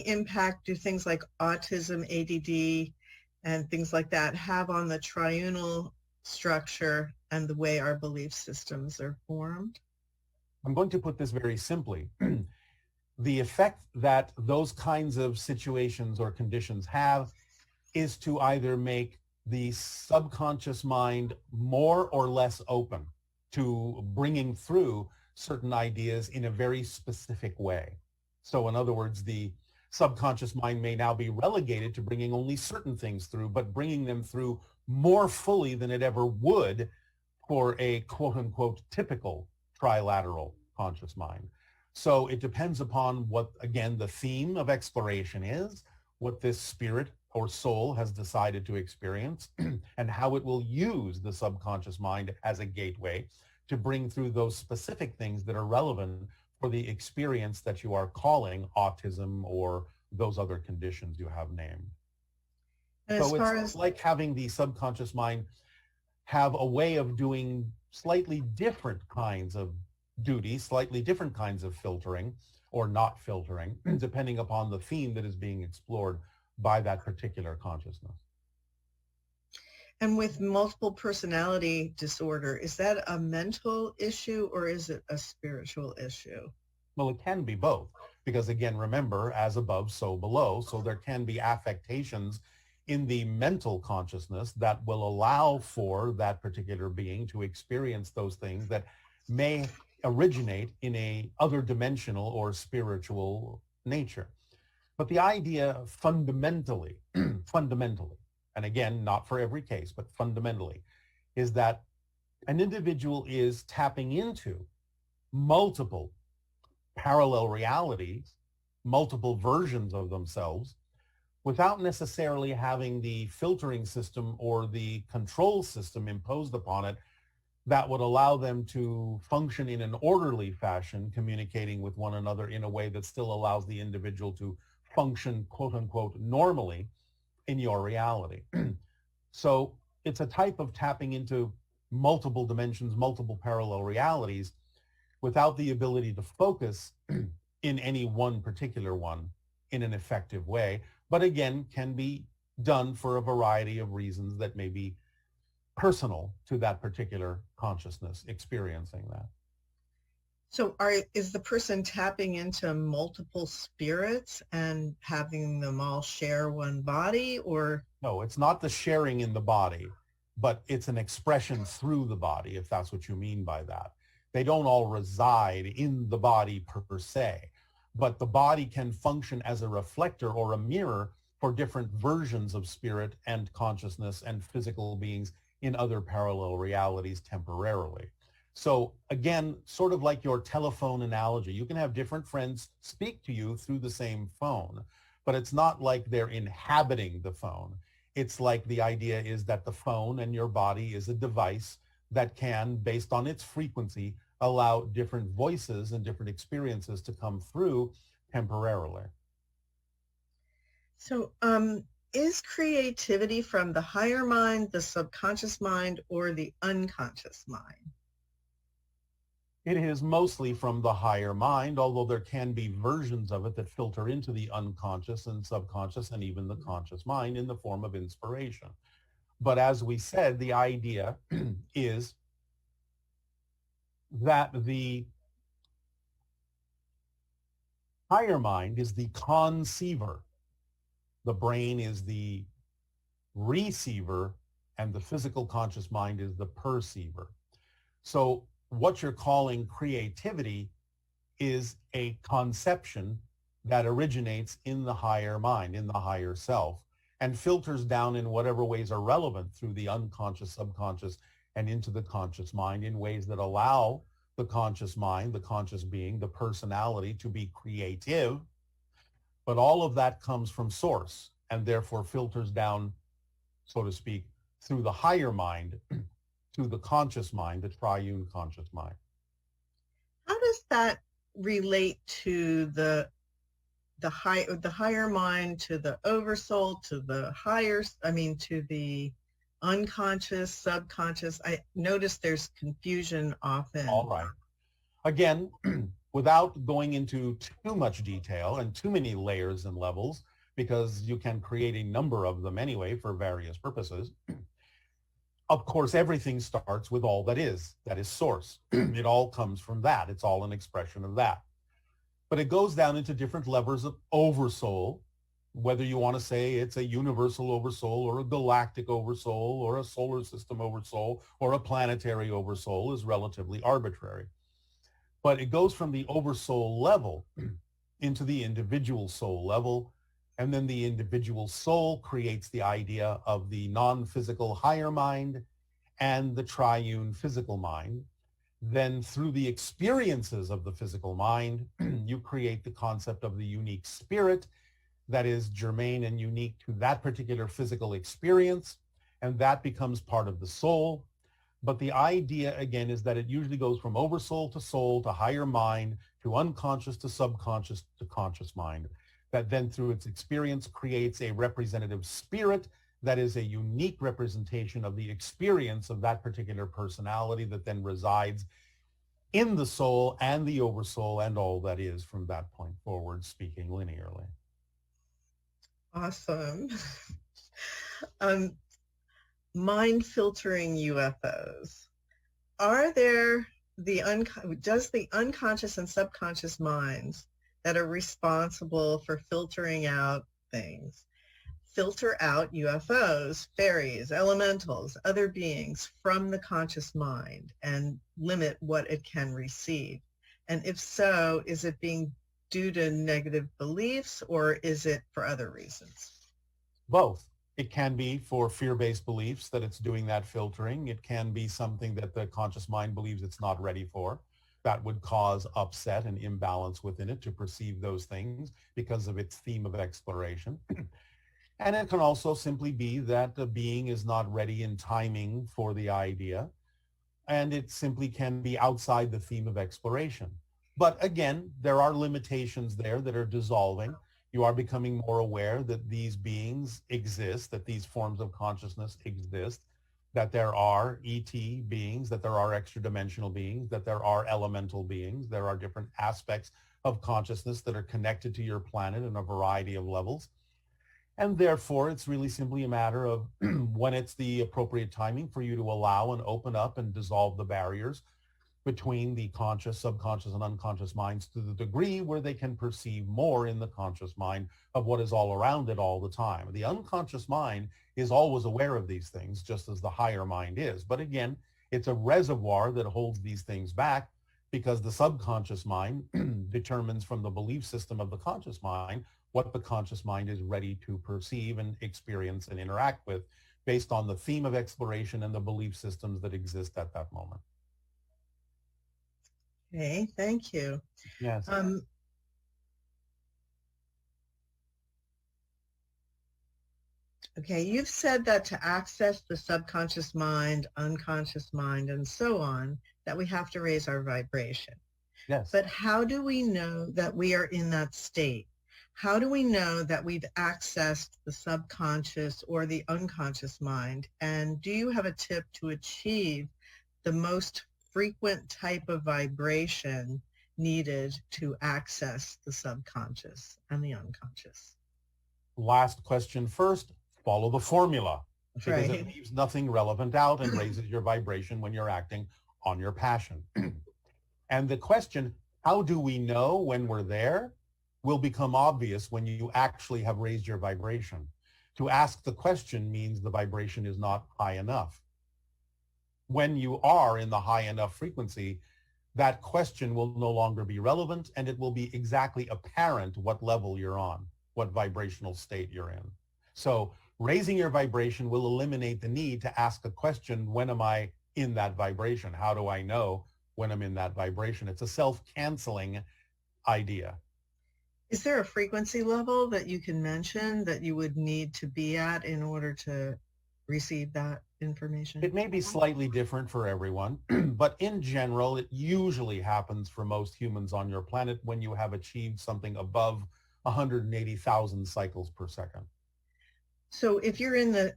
impact do things like autism, ADD, and things like that have on the triunal structure and the way our belief systems are formed? I'm going to put this very simply. The effect that those kinds of situations or conditions have is to either make the subconscious mind more or less open to bringing through certain ideas in a very specific way. So in other words, the subconscious mind may now be relegated to bringing only certain things through, but bringing them through more fully than it ever would for a quote unquote typical trilateral conscious mind. So it depends upon what, again, the theme of exploration is, what this spirit or soul has decided to experience, and how it will use the subconscious mind as a gateway to bring through those specific things that are relevant for the experience that you are calling autism or those other conditions you have named. And so it's like having the subconscious mind have a way of doing slightly different kinds of duties, slightly different kinds of filtering or not filtering, depending upon the theme that is being explored by that particular consciousness. And with multiple personality disorder, is that a mental issue or is it a spiritual issue? Well, it can be both, because again, remember, as above, so below. So there can be affectations in the mental consciousness that will allow for that particular being to experience those things that may originate in a other dimensional or spiritual nature. But the idea fundamentally, and again, not for every case, but fundamentally, is that an individual is tapping into multiple parallel realities, multiple versions of themselves, without necessarily having the filtering system or the control system imposed upon it that would allow them to function in an orderly fashion, communicating with one another in a way that still allows the individual to function, quote unquote, normally in your reality. So it's a type of tapping into multiple dimensions, multiple parallel realities, without the ability to focus in any one particular one in an effective way, but again, can be done for a variety of reasons that may be personal to that particular consciousness experiencing that. So is the person tapping into multiple spirits and having them all share one body, or? No, it's not the sharing in the body, but it's an expression through the body, if that's what you mean by that. They don't all reside in the body per se, but the body can function as a reflector or a mirror for different versions of spirit and consciousness and physical beings in other parallel realities temporarily. So again, sort of like your telephone analogy, you can have different friends speak to you through the same phone, but it's not like they're inhabiting the phone. It's like the idea is that the phone and your body is a device that can, based on its frequency, allow different voices and different experiences to come through temporarily. So is creativity from the higher mind, the subconscious mind, or the unconscious mind? It is mostly from the higher mind, although there can be versions of it that filter into the unconscious and subconscious and even the conscious mind in the form of inspiration. But as we said, the idea is that the higher mind is the conceiver. The brain is the receiver, and the physical conscious mind is the perceiver. So what you're calling creativity is a conception that originates in the higher mind, in the higher self, and filters down in whatever ways are relevant through the unconscious, subconscious, and into the conscious mind in ways that allow the conscious mind, the conscious being, the personality to be creative. But all of that comes from source and therefore filters down, so to speak, through the higher mind to the conscious mind, the triune conscious mind. How does that relate to the higher mind, to the oversoul, to the higher, to the unconscious, subconscious? I notice there's confusion often. All right. Again, without going into too much detail and too many layers and levels, because you can create a number of them anyway for various purposes. Of course, everything starts with all that is source. It all comes from that. It's all an expression of that. But it goes down into different levels of oversoul, whether you want to say it's a universal oversoul or a galactic oversoul or a solar system oversoul or a planetary oversoul is relatively arbitrary. But it goes from the oversoul level into the individual soul level. And then the individual soul creates the idea of the non-physical higher mind and the triune physical mind. Then through the experiences of the physical mind, you create the concept of the unique spirit that is germane and unique to that particular physical experience. And that becomes part of the soul. But the idea, again, is that it usually goes from oversoul to higher mind, to unconscious to subconscious to conscious mind, that then through its experience creates a representative spirit that is a unique representation of the experience of that particular personality that then resides in the soul and the oversoul and all that is from that point forward, speaking linearly. Awesome. Mind filtering UFOs. Are there does the unconscious and subconscious minds that are responsible for filtering out things filter out UFOs, fairies, elementals, other beings from the conscious mind and limit what it can receive? And if so, is it being due to negative beliefs or is it for other reasons? Both. It can be for fear-based beliefs that it's doing that filtering. It can be something that the conscious mind believes it's not ready for. That would cause upset and imbalance within it to perceive those things because of its theme of exploration. And it can also simply be that the being is not ready in timing for the idea. And it simply can be outside the theme of exploration. But again, there are limitations there that are dissolving. You are becoming more aware that these beings exist, that these forms of consciousness exist, that there are ET beings, that there are extra-dimensional beings, that there are elemental beings. There are different aspects of consciousness that are connected to your planet in a variety of levels. And therefore, it's really simply a matter of when it's the appropriate timing for you to allow and open up and dissolve the barriers between the conscious, subconscious, and unconscious minds to the degree where they can perceive more in the conscious mind of what is all around it all the time. The unconscious mind is always aware of these things, just as the higher mind is. But again, it's a reservoir that holds these things back because the subconscious mind determines from the belief system of the conscious mind what the conscious mind is ready to perceive and experience and interact with based on the theme of exploration and the belief systems that exist at that moment. Okay, thank you. Yes. Okay, you've said that to access the subconscious mind, unconscious mind, and so on, that we have to raise our vibration. Yes. But how do we know that we are in that state? How do we know that we've accessed the subconscious or the unconscious mind? And do you have a tip to achieve the most frequent type of vibration needed to access the subconscious and the unconscious? Last question first. Follow the formula because Right. it leaves nothing relevant out and raises your vibration when you're acting on your passion. And the question, how do we know when we're there, will become obvious when you actually have raised your vibration. To ask the question means the vibration is not high enough. When you are in the high enough frequency, that question will no longer be relevant and it will be exactly apparent what level you're on, what vibrational state you're in. So raising your vibration will eliminate the need to ask a question, when am I in that vibration? How do I know when I'm in that vibration? It's a self-canceling idea. Is there a frequency level that you can mention that you would need to be at in order to receive that information? It may be slightly different for everyone, but in general, it usually happens for most humans on your planet when you have achieved something above 180,000 cycles per second. So if you're in the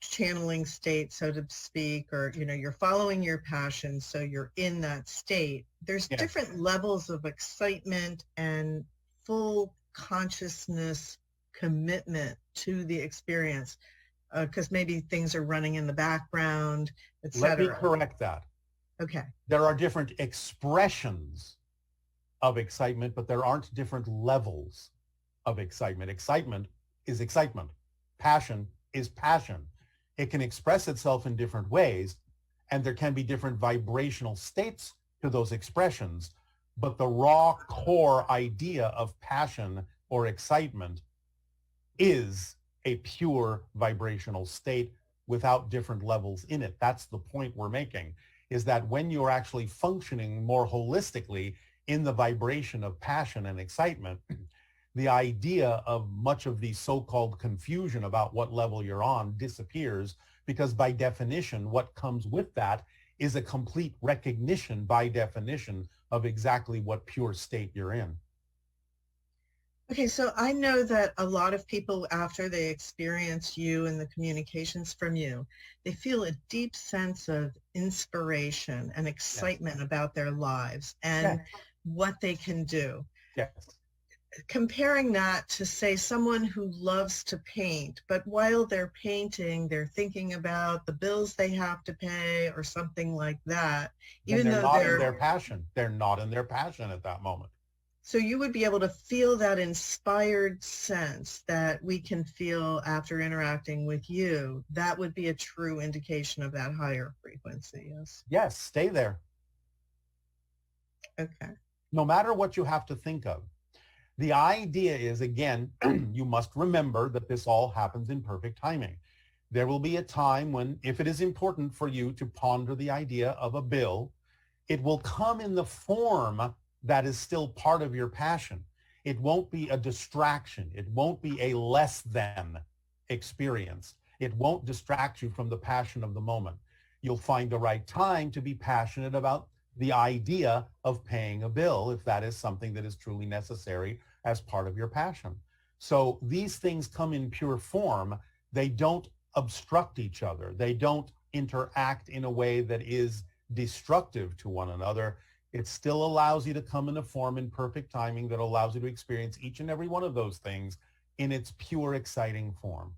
channeling state, so to speak, or, you're following your passion, so you're in that state. There's Yes. different levels of excitement and full consciousness commitment to the experience, because maybe things are running in the background, Let me etc. correct that. Okay. There are different expressions of excitement, but there aren't different levels of excitement. Excitement is excitement. Passion is passion. It can express itself in different ways, and there can be different vibrational states to those expressions, but the raw core idea of passion or excitement is a pure vibrational state without different levels in it. That's the point we're making, is that when you're actually functioning more holistically in the vibration of passion and excitement, the idea of much of the so-called confusion about what level you're on disappears, because by definition, what comes with that is a complete recognition by definition of exactly what pure state you're in. Okay, so I know that a lot of people, after they experience you and the communications from you, they feel a deep sense of inspiration and excitement about their lives and what they can do. Yes. Comparing that to, say, someone who loves to paint, but while they're painting, they're thinking about the bills they have to pay or something like that, even They're though not in their passion. They're not in their passion at that moment. So you would be able to feel that inspired sense that we can feel after interacting with you. That would be a true indication of that higher frequency, yes? Yes, stay there. Okay. No matter what you have to think of. The idea is, again, you must remember that this all happens in perfect timing. There will be a time when, if it is important for you to ponder the idea of a bill, it will come in the form that is still part of your passion. It won't be a distraction. It won't be a less than experience. It won't distract you from the passion of the moment. You'll find the right time to be passionate about the idea of paying a bill, if that is something that is truly necessary as part of your passion. So these things come in pure form. They don't obstruct each other. They don't interact in a way that is destructive to one another. It still allows you to come in a form in perfect timing that allows you to experience each and every one of those things in its pure, exciting form.